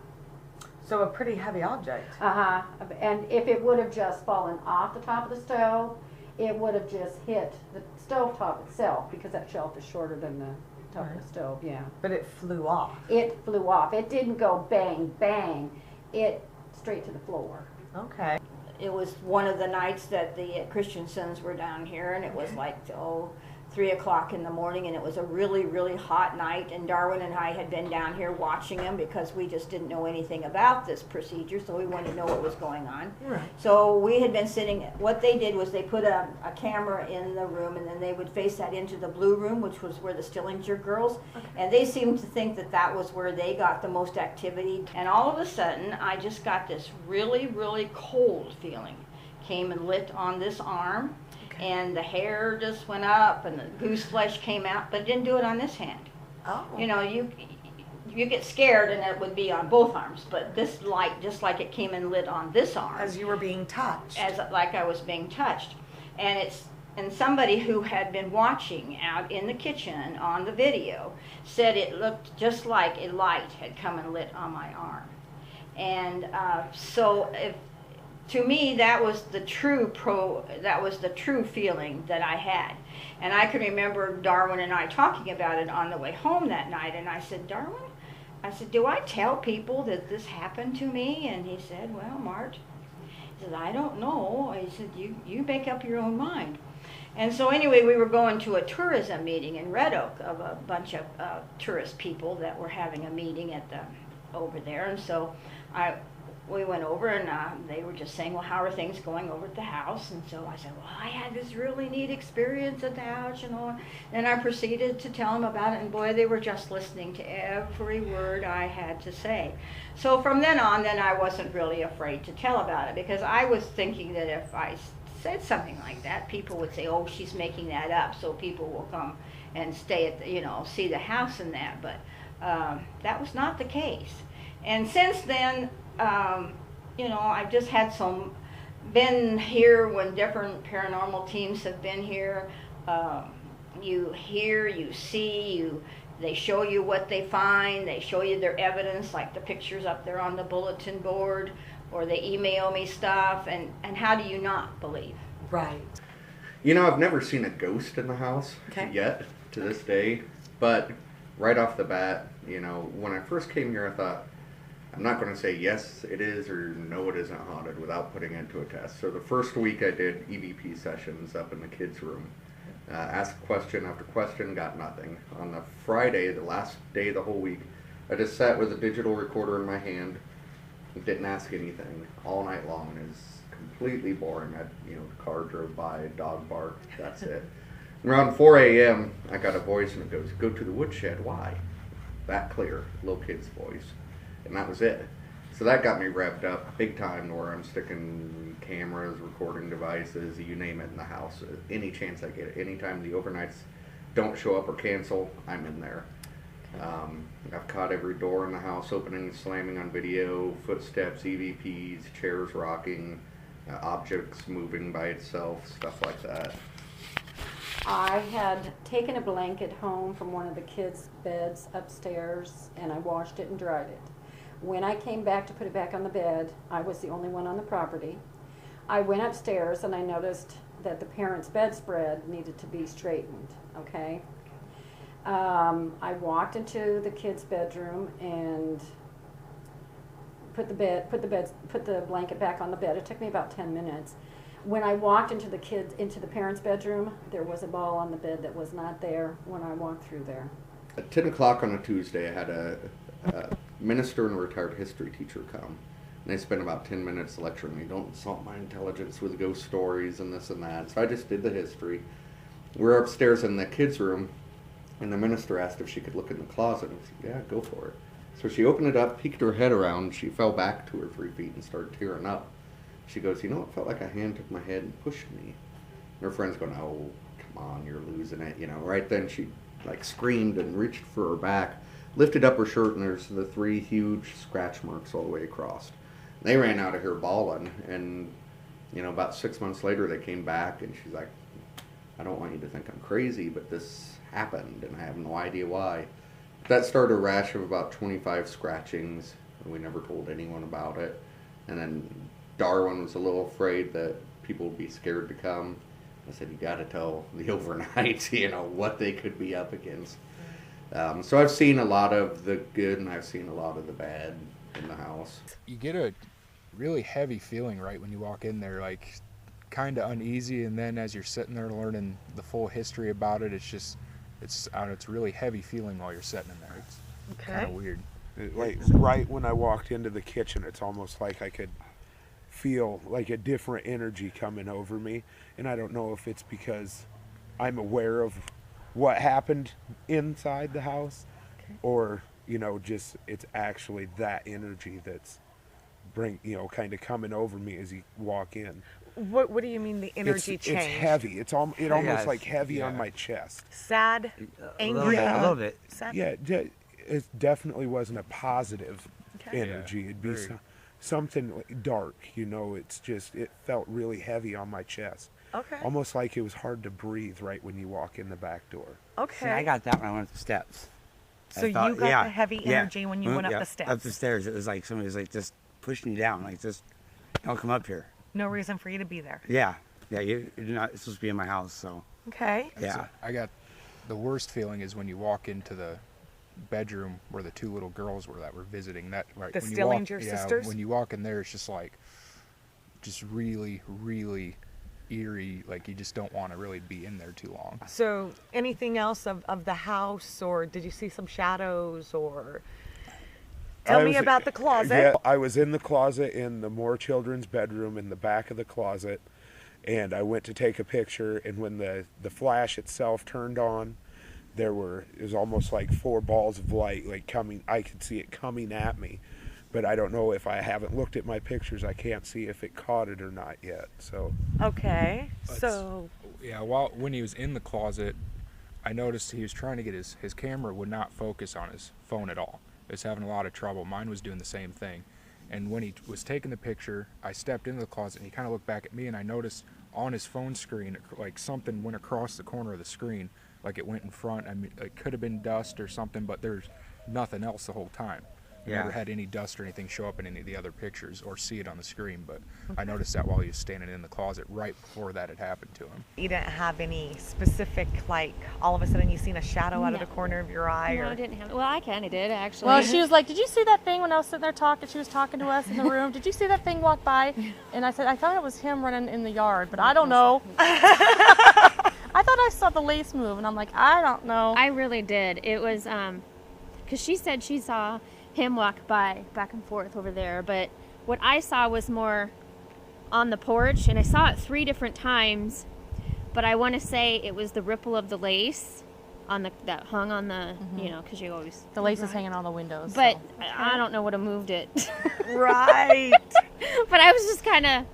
So a pretty heavy object. And if it would have just fallen off the top of the stove, it would have just hit the stove top itself, because that shelf is shorter than the top of the stove, yeah. But it flew off. It flew off. It didn't go bang, bang. It straight to the floor. Okay. It was one of the nights that the Christiansons were down here, and it was like, 3 o'clock in the morning, and it was a really, really hot night, and Darwin and I had been down here watching them because we just didn't know anything about this procedure, so we wanted to know what was going on. Right. So we had been sitting, what they did was they put a camera in the room, and then they would face that into the blue room, which was where the Stillinger girls, and they seemed to think that that was where they got the most activity. And all of a sudden, I just got this really, really cold feeling. Came and lit on this arm, and the hair just went up, and the goose flesh came out, but it didn't do it on this hand. Oh. You know, you get scared, and it would be on both arms, but this light, just like it came and lit on this arm. As you were being touched. As like I was being touched. And somebody who had been watching out in the kitchen on the video said it looked just like a light had come and lit on my arm. And to me, that was the true feeling that I had. And I can remember Darwin and I talking about it on the way home that night, and I said, Darwin, do I tell people that this happened to me? And he said, well, Mart, he said, I don't know. He said, you make up your own mind. And so anyway, we were going to a tourism meeting in Red Oak of a bunch of tourist people that were having a meeting over there. And so we went over, and they were just saying, well, how are things going over at the house? And so I said, well, I had this really neat experience at the house, you know. And I proceeded to tell them about it, and boy, they were just listening to every word I had to say. So from then on, I wasn't really afraid to tell about it, because I was thinking that if I said something like that, people would say, oh, she's making that up, so people will come and stay at see the house and that. But that was not the case. And since then, I've just had been here when different paranormal teams have been here. You hear, you see, they show you what they find, they show you their evidence, like the pictures up there on the bulletin board, or they email me stuff, and how do you not believe? Right. I've never seen a ghost in the house yet, to this day, but right off the bat, when I first came here, I thought, I'm not going to say yes it is or no it isn't haunted without putting it to a test. So the first week I did EVP sessions up in the kids' room. Asked question after question, got nothing. On the Friday, the last day of the whole week, I just sat with a digital recorder in my hand and didn't ask anything all night long. It was completely boring. The car drove by, a dog barked, that's it. Around 4 a.m., I got a voice and it goes, go to the woodshed, why? That clear, little kid's voice. And that was it. So that got me revved up big time, where I'm sticking cameras, recording devices, you name it, in the house. Any chance I get it. Anytime the overnights don't show up or cancel, I'm in there. I've caught every door in the house opening and slamming on video, footsteps, EVPs, chairs rocking, objects moving by itself, stuff like that. I had taken a blanket home from one of the kids' beds upstairs, and I washed it and dried it. When I came back to put it back on the bed, I was the only one on the property. I went upstairs and I noticed that the parents' bedspread needed to be straightened, okay? I walked into the kids' bedroom and put the blanket back on the bed. It took me about 10 minutes. When I walked into the parents' bedroom, there was a ball on the bed that was not there when I walked through there. At 10 o'clock on a Tuesday, I had a minister and a retired history teacher come. And they spent about 10 minutes lecturing me, don't insult my intelligence with ghost stories and this and that. So I just did the history. We were upstairs in the kids' room, and the minister asked if she could look in the closet. And I said, yeah, go for it. So she opened it up, peeked her head around, she fell back 2 or 3 feet and started tearing up. She goes, you know, it felt like a hand took my head and pushed me. And her friend's going, oh, come on, you're losing it. You know, right then she like screamed and reached for her back, lifted up her shirt, and there's the 3 huge scratch marks all the way across. They ran out of here bawling, and, you know, about 6 months later they came back, and she's like, I don't want you to think I'm crazy, but this happened, and I have no idea why. That started a rash of about 25 scratchings, and we never told anyone about it. And then Darwin was a little afraid that people would be scared to come. I said, you got to tell the overnight, you know, what they could be up against. So I've seen a lot of the good, and I've seen a lot of the bad in the house. You get a really heavy feeling right when you walk in there, like kind of uneasy, and then as you're sitting there learning the full history about it, it's I don't know, it's a really heavy feeling while you're sitting in there. It's kind of weird. Like right when I walked into the kitchen, it's almost like I could feel like a different energy coming over me, and I don't know if it's because I'm aware of what happened inside the house, or you know, just it's actually that energy that's kind of coming over me as you walk in. What do you mean the energy change? It's heavy. It almost like heavy on my chest. Sad, angry, a little bit. Sad? Yeah, it definitely wasn't a positive energy. It'd be something like dark. You know, it felt really heavy on my chest. Okay. Almost like it was hard to breathe right when you walk in the back door. Okay. See, I got that when I went up the steps. So you got the heavy energy when you went up the steps? Up the stairs. It was like somebody was like just pushing you down, like just don't come up here. No reason for you to be there. Yeah, you're not supposed to be in my house, so. Okay. Yeah. I got the worst feeling is when you walk into the bedroom where the 2 little girls were that were visiting. That right. The when Stillinger sisters? When you walk in there, it's just like, just really, really eerie. Like you just don't want to really be in there too long. So anything else of the house, or did you see some shadows, or tell me about the closet? Yeah, I was in the closet in the Moore children's bedroom in the back of the closet, and I went to take a picture, and when the flash itself turned on, it was almost like 4 balls of light like coming. I could see it coming at me, but I don't know if I haven't looked at my pictures. I can't see if it caught it or not yet. So okay, so yeah, when he was in the closet, I noticed he was trying to get his camera would not focus on his phone at all. It was having a lot of trouble. Mine was doing the same thing. And when he was taking the picture, I stepped into the closet and he kind of looked back at me, and I noticed on his phone screen, like something went across the corner of the screen, like it went in front. I mean, it could have been dust or something, but there's nothing else the whole time. I never had any dust or anything show up in any of the other pictures or see it on the screen, but I noticed that while he was standing in the closet right before that had happened to him. You didn't have any specific, like, all of a sudden you seen a shadow out of the corner of your eye? No, or... I didn't have. Well, I kind of did, actually. Well, she was like, did you see that thing when I was sitting there talking? She was talking to us in the room. Did you see that thing walk by? And I said, I thought it was him running in the yard, but I don't know. I thought I saw the lace move, and I'm like, I don't know. I really did. It was, because she said she saw him walk by back and forth over there, but what I saw was more on the porch, and I saw it 3 different times, but I want to say it was the ripple of the lace on that hung on the, you know, because you always... The lace is hanging on the windows. But so. I don't know what have moved it. Right. But I was just kind of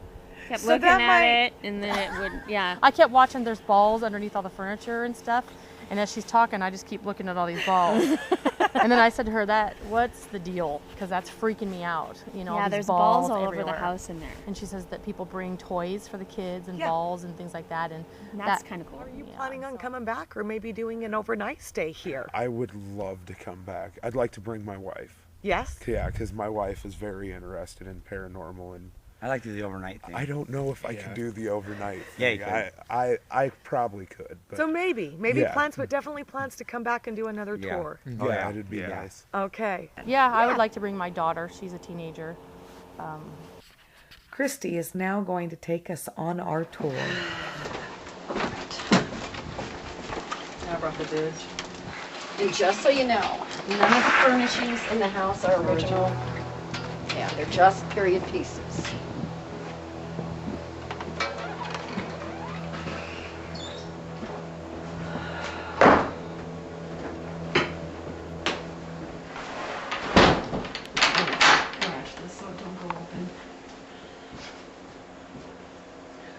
kept looking at it, and then it would, yeah. I kept watching, there's balls underneath all the furniture and stuff, and as she's talking, I just keep looking at all these balls. And then I said to her, what's the deal? Because that's freaking me out. You know, all Yeah, these there's balls all everywhere. over the house in there. And she says that people bring toys for the kids and Yeah. balls and things like that. And That's kind of cool. Are you planning on coming back or maybe doing an overnight stay here? I would love to come back. I'd like to bring my wife. Yes? Yeah, because my wife is very interested in paranormal, and I like to do the overnight thing. I don't know if I can do the overnight Yeah, thing. you I probably could. But So maybe yeah. plans, but definitely plans to come back and do another tour. Yeah, it'd be nice. Okay. Yeah, I would like to bring my daughter. She's a teenager. Christy is now going to take us on our tour. I brought the dish. And just so you know, none of the furnishings in the house are original. Yeah, they're just period pieces.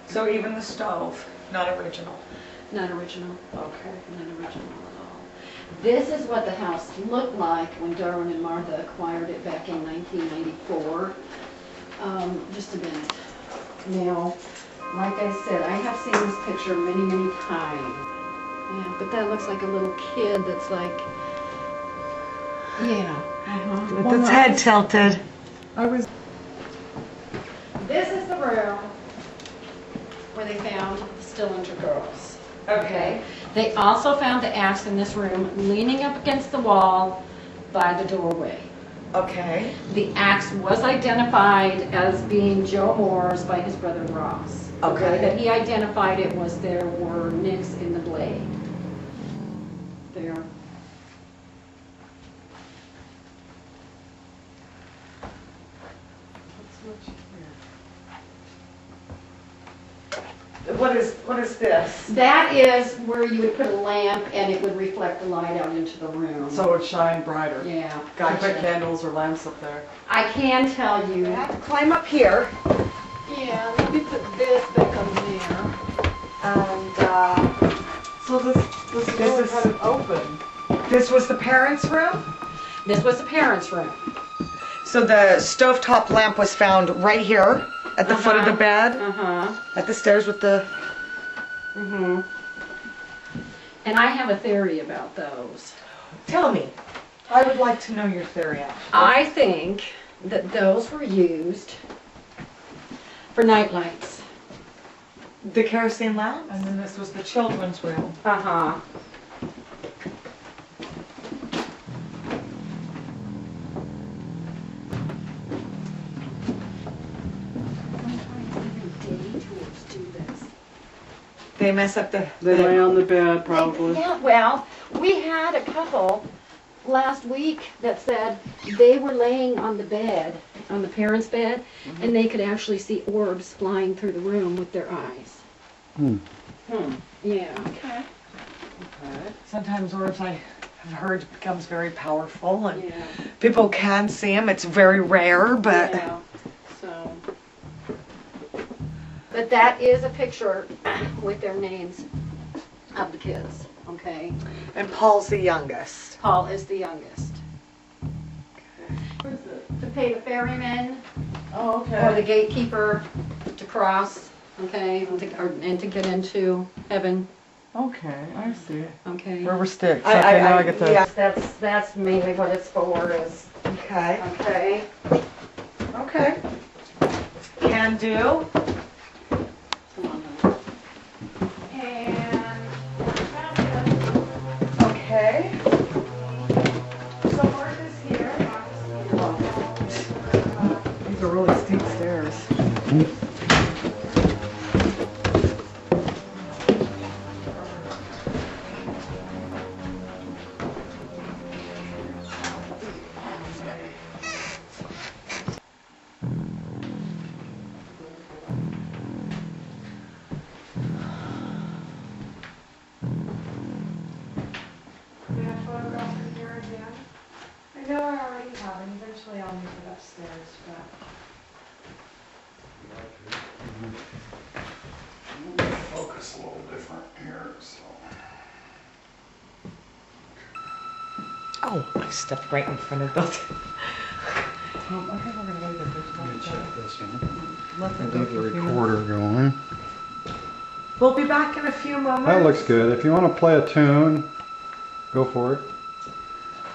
So even the stove, not original. Not original. Okay. Not original at all. This is what the house looked like when Darwin and Martha acquired it back in 1994. Just a minute. Now, like I said, I have seen this picture many, many times. Yeah, but that looks like a little kid that's like, yeah. With its head tilted. This is the room where they found the Stillinger girls. Okay. They also found the axe in this room leaning up against the wall by the doorway. Okay. The axe was identified as being Joe Moore's by his brother Ross. Okay. That he identified it was there were nicks in the blade. There. What is this? That is where you would put a lamp and it would reflect the light out into the room. So it would shine brighter. Yeah. You put Gotcha. candles or lamps up there. I can tell you. I have to climb up here. Yeah, let me put this back on there. And So this door is kind of open. this was the parents' room? This was the parents' room. So the stovetop lamp was found right here at the foot of the bed, Uh-huh. at the stairs with the... Mm-hmm. And I have a theory about those. Tell me. I would like to know your theory. I think that those were used for night lights. The kerosene lamp? And then this was the children's room. Uh-huh. They mess up the... They lay on the bed, probably. Yeah, well, we had a couple last week that said they were laying on the bed, on the parents' bed, and they could actually see orbs flying through the room with their eyes. Yeah. Okay. Sometimes orbs, I have heard, becomes very powerful, and Yeah. people can see them. It's very rare, but... Yeah. So. But that is a picture with their names of the kids, okay? And Paul's the youngest. Paul is the youngest. To pay the ferryman Oh, or the okay. gatekeeper to cross, okay, and to get into heaven, Okay, I see. okay? Where were sticks? I- Okay, I- now I get the... yeah. That's mainly what it's for is, Okay. okay? Okay. Can do. Come on now. And Okay. So Martha's here. These are really steep stairs. We have photographs in here again. I know I already have, and eventually I'll move it upstairs, but... Focus a little different here, so. Oh, I stepped right in front of those. I think we're gonna leave it this Let me one. check this one. Let I'll it go leave the for a few recorder minutes. going. We'll be back in a few moments. That looks good. If you want to play a tune, go for it.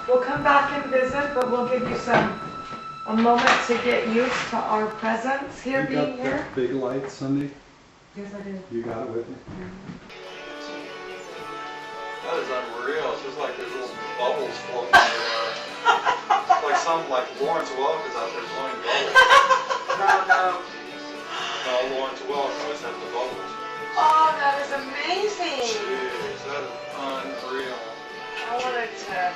We'll come back and visit, but we'll give you a moment to get used to our presence here You being got here. that big light, Cindy? Yes, I do. You got it with me? That is unreal. It's just like there's little bubbles floating in the air. It's like something like Lawrence Welk is out there blowing bubbles. No, Lawrence Welk always has the bubbles. Oh, that is amazing. Jeez, that is unreal. I wanted to.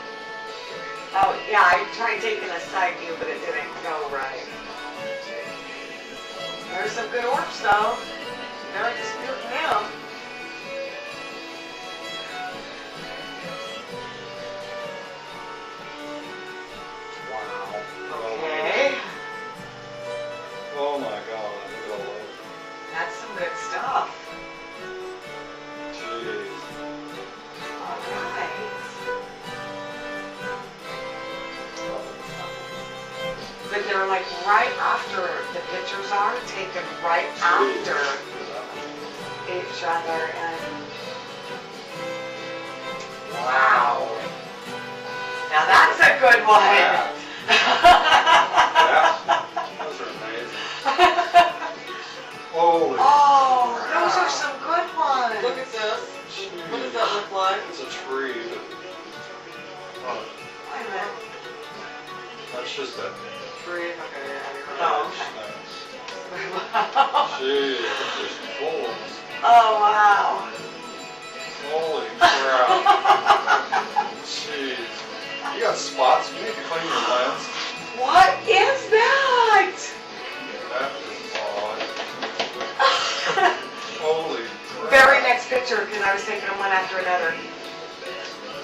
Oh, yeah, I tried taking a side view, but it didn't go right. There's some good orbs, though. They're disputing them. Okay. Oh my God, look at all that. That's some good stuff. Jeez. Alright. But they're like right after the pictures are taken right after each other, and wow. Now that's a good one. Yeah. Those are amazing. Holy. Oh, those are some good ones. Look at this. What does that look like? It's a tree. Oh, Wait a minute. that's just a Tree. Okay. Oh, okay. Jeez, that's just bullets. Oh, wow. Holy crap. Jeez. You got spots? You need to clean your lens. What is that? That is odd. Holy crap. Very next picture, because I was taking them one after another.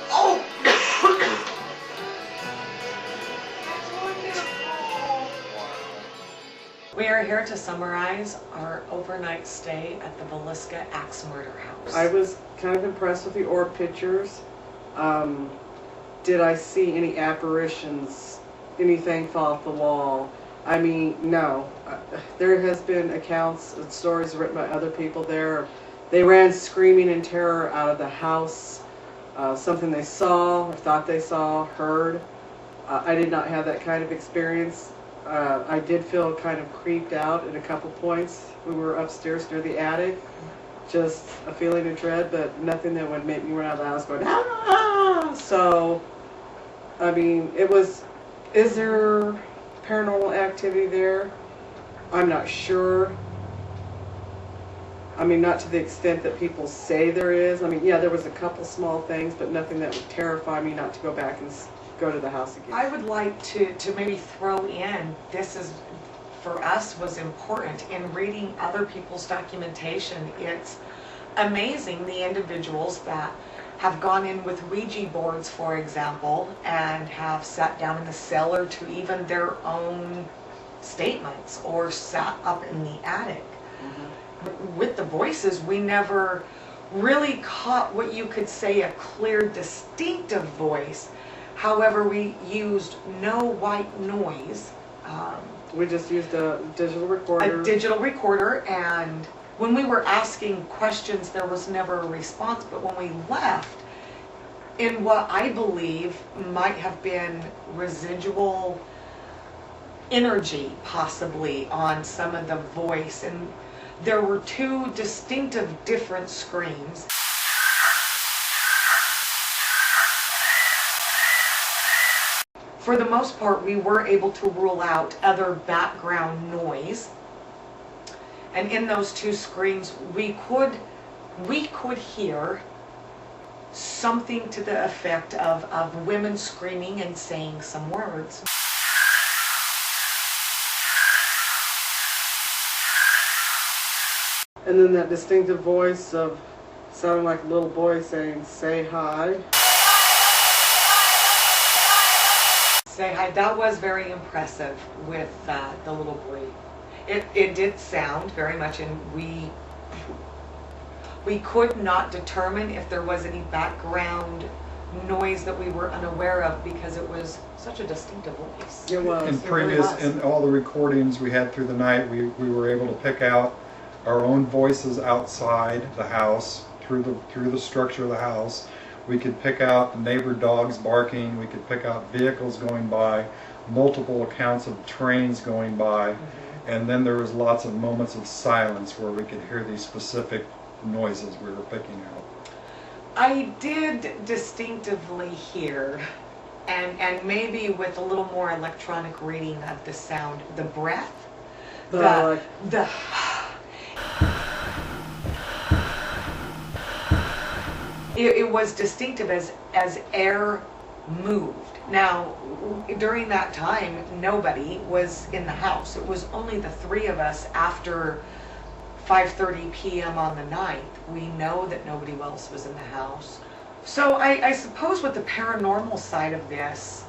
Oh! We are here to summarize our overnight stay at the Villisca Axe Murder House. I was kind of impressed with the orb pictures. Did I see any apparitions? Anything fall off the wall? I mean, no. There has been accounts and stories written by other people there. They ran screaming in terror out of the house. Something they saw, or thought they saw, heard. I did not have that kind of experience. I did feel kind of creeped out at a couple points. We were upstairs near the attic. Just a feeling of dread, but nothing that would make me run out of the house going, ah! So, I mean, is there paranormal activity there? I'm not sure. I mean, not to the extent that people say there is. I mean, yeah, there was a couple small things, but nothing that would terrify me not to go back and go to the house again. I would like to maybe throw in, this is, for us, was important in reading other people's documentation. It's amazing the individuals that have gone in with Ouija boards, for example, and have sat down in the cellar to even their own statements, or sat up in the attic. With the voices, we never really caught what you could say a clear, distinctive voice. However, we used no white noise. We just used a digital recorder. A digital recorder, and when we were asking questions, there was never a response. But when we left, in what I believe might have been residual energy, possibly, on some of the voice, and there were two distinctive different screams. For the most part, we were able to rule out other background noise. And in those two screams, we could hear something to the effect of women screaming and saying some words. And then that distinctive voice of sounding like a little boy saying, "Say hi." Say hi. That was very impressive with the little boy. It did sound very much, and we could not determine if there was any background noise that we were unaware of because it was such a distinctive voice. It was. In It really previous, was. in all the recordings we had through the night, we were able to pick out our own voices outside the house, through the structure of the house. We could pick out neighbor dogs barking, we could pick out vehicles going by, multiple accounts of trains going by, and then there was lots of moments of silence where we could hear these specific noises we were picking out. I did distinctively hear, and maybe with a little more electronic reading of the sound, the breath, the it was distinctive as air moved. Now, during that time, nobody was in the house. It was only the three of us after 5:30 p.m. on the 9th. We know that nobody else was in the house. So I suppose with the paranormal side of this,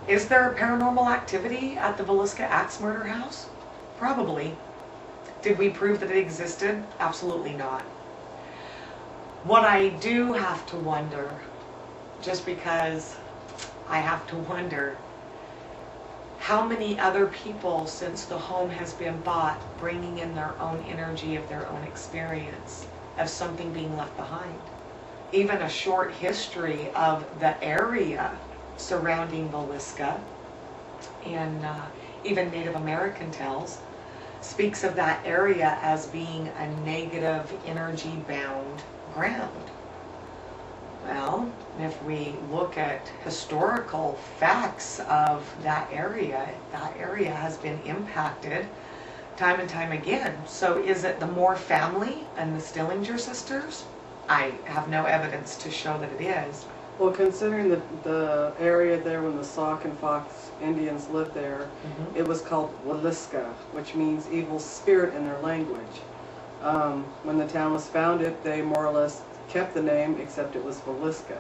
is there a paranormal activity at the Villisca Axe Murder House? Probably. Did we prove that it existed? Absolutely not. What I do have to wonder, just because I have to wonder, how many other people, since the home has been bought, bringing in their own energy of their own experience of something being left behind? Even a short history of the area surrounding Villisca, and even Native American tales, speaks of that area as being a negative energy bound ground. Well, if we look at historical facts of that area has been impacted time and time again. So is it the Moore family and the Stillinger sisters? I have no evidence to show that it is. Well, considering the area there when the Sauk and Fox Indians lived there, it was called Villisca, which means evil spirit in their language. When the town was founded, they more or less kept the name, except it was Villisca.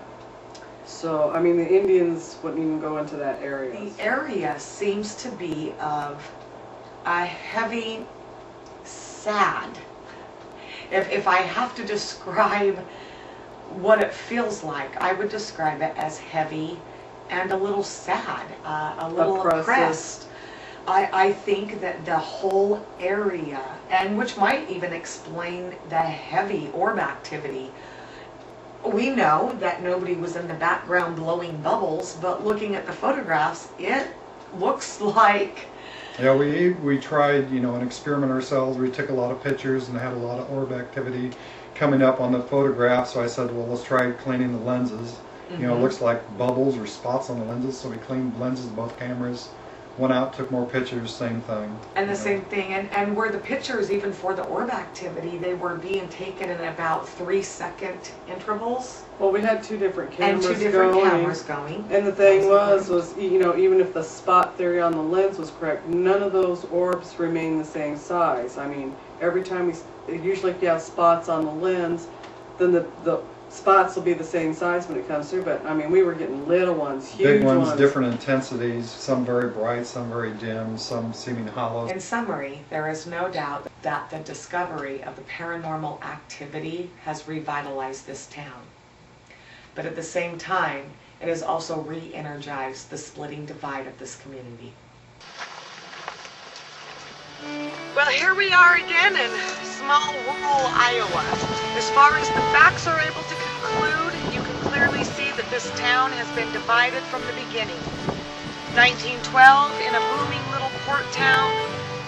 So, I mean, the Indians wouldn't even go into that area. The area seems to be of a heavy, sad. If I have to describe what it feels like, I would describe it as heavy and a little sad, a little oppressed. I think that the whole area, and which might even explain the heavy orb activity. We know that nobody was in the background blowing bubbles, but looking at the photographs, it looks like... Yeah, we tried, an experiment ourselves. We took a lot of pictures and had a lot of orb activity coming up on the photograph. So I said, well, let's try cleaning the lenses. It looks like bubbles or spots on the lenses. So we cleaned lenses, both cameras, went out, took more pictures, same thing. And the same thing, and where the pictures, even for the orb activity, they were being taken in about 3-second intervals. Well, we had two different cameras going. And the thing was, even if the spot theory on the lens was correct, none of those orbs remain the same size. I mean, every time usually if you have spots on the lens, then the spots will be the same size when it comes through, but I mean, we were getting little ones, huge big ones, different intensities, some very bright, some very dim, some seeming hollow. In summary, there is no doubt that the discovery of the paranormal activity has revitalized this town. But at the same time, it has also re-energized the splitting divide of this community. Well, here we are again in small rural Iowa. As far as the facts are able to conclude, you can clearly see that this town has been divided from the beginning. 1912, in a booming little port town,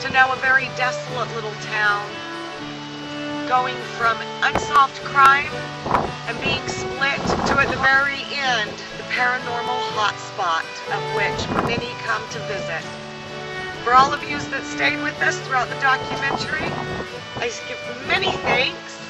to now a very desolate little town, going from unsolved crime and being split to, at the very end, the paranormal hotspot of which many come to visit. For all of you that stayed with us throughout the documentary, I give many thanks